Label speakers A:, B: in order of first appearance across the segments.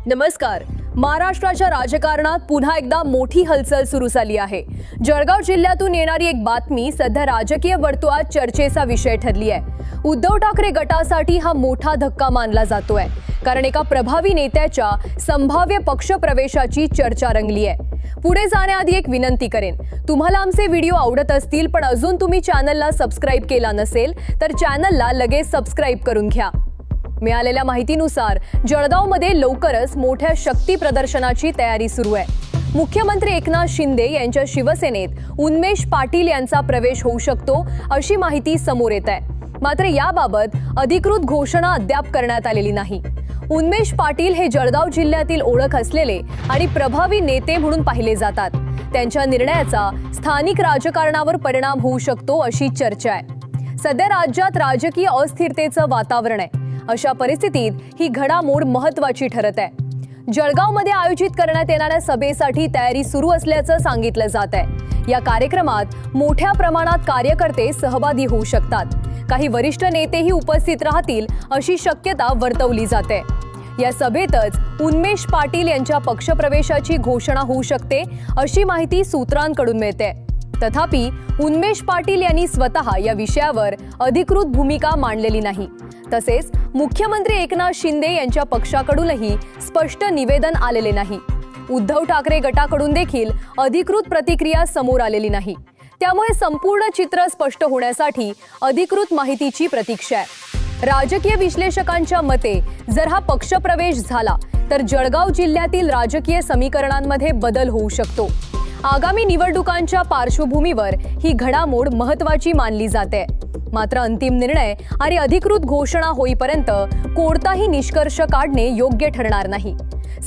A: नमस्कार। महाराष्ट्राच्या राजकारणात पुन्हा एकदा मोठी हलचल सुरू झाली आहे। जळगाव जिल्ह्यातून येणारी एक बातमी सध्या राजकीय वर्तुळात चर्चेचा विषय ठरली आहे। उद्धव ठाकरे गटासाठी हा मोठा धक्का मानला जातोय, कारण एका प्रभावी नेत्याच्या संभाव्य पक्षप्रवेशाची चर्चा रंगली आहे। पुढे जाण्याआधी एक विनंती करेन, तुम्हाला आमचे व्हिडिओ आवडत असतील पण अजून तुम्ही चॅनलला सबस्क्राइब केला नसेल तर चॅनलला लगेच सबस्क्राइब करून घ्या। मिळालेल्या माहितीनुसार जळगावमध्ये लवकरच मोठ्या शक्ती प्रदर्शनाची तयारी सुरू आहे। मुख्यमंत्री एकनाथ शिंदे यांच्या शिवसेनेत उन्मेष पाटील यांचा प्रवेश होऊ शकतो अशी माहिती समोर येत आहे। मात्र याबाबत अधिकृत घोषणा अद्याप करण्यात आलेली नाही। उन्मेष पाटील हे जळगाव जिल्ह्यातील ओळख असलेले आणि प्रभावी नेते म्हणून पाहिले जातात। त्यांच्या निर्णयाचा स्थानिक राजकारणावर परिणाम होऊ शकतो अशी चर्चा आहे। सध्या राज्यात राजकीय अस्थिरतेचं वातावरण आहे। अशा परिस्थितीत ही घडामोड महत्त्वाची ठरत आहे। जळगावमध्ये आयोजित करण्यात येणाऱ्या सभेसाठी तयारी सुरू असल्याचं सांगितलं जात आहे। या कार्यक्रमात मोठ्या प्रमाणात कार्यकर्ते सहभागी होऊ शकतात। काही वरिष्ठ नेतेही उपस्थित राहतील अशी शक्यता वर्तवली जाते। या सभेतच उन्मेष पाटील यांच्या पक्षप्रवेशाची घोषणा होऊ शकते अशी माहिती सूत्रांकडून मिळते। तथापि उन्मेष पाटील यांनी स्वतः या विषयावर अधिकृत भूमिका मांडलेली नाही। तसेच मुख्यमंत्री एकनाथ शिंदे यांच्या पक्षाकडूनही स्पष्ट निवेदन आलेले नाही। उद्धव ठाकरे गटाकडून देखील अधिकृत प्रतिक्रिया समोर आलेली नाही। त्यामुळे संपूर्ण चित्र स्पष्ट होण्यासाठी अधिकृत माहितीची प्रतीक्षा आहे। राजकीय विश्लेषकांच्या मते जर हा पक्षप्रवेश झाला तर जळगाव जिल्ह्यातील राजकीय समीकरणांमध्ये बदल होऊ शकतो। आगामी निवडणुकांच्या पार्श्वभूमीवर ही घडामोड महत्त्वाची मानली जाते। मात्र अंतिम निर्णय आणि अधिकृत घोषणा होईपर्यंत कोणताही निष्कर्ष काढणे योग्य ठरणार नाही।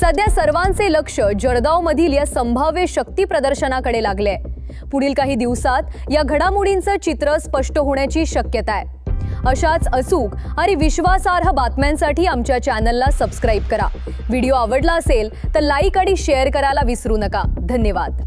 A: सध्या सर्वांचे लक्ष जळगावमधील या संभाव्य शक्ती प्रदर्शनाकडे लागले आहे। पुढील काही दिवसात या घडामोडींचं चित्र स्पष्ट होण्याची शक्यता आहे। अशाच अचूक आणि विश्वासार्ह बातम्यांसाठी आमच्या चॅनलला सबस्क्राइब करा। व्हिडिओ आवडला असेल तर लाईक आणि शेअर करायला विसरू नका। धन्यवाद।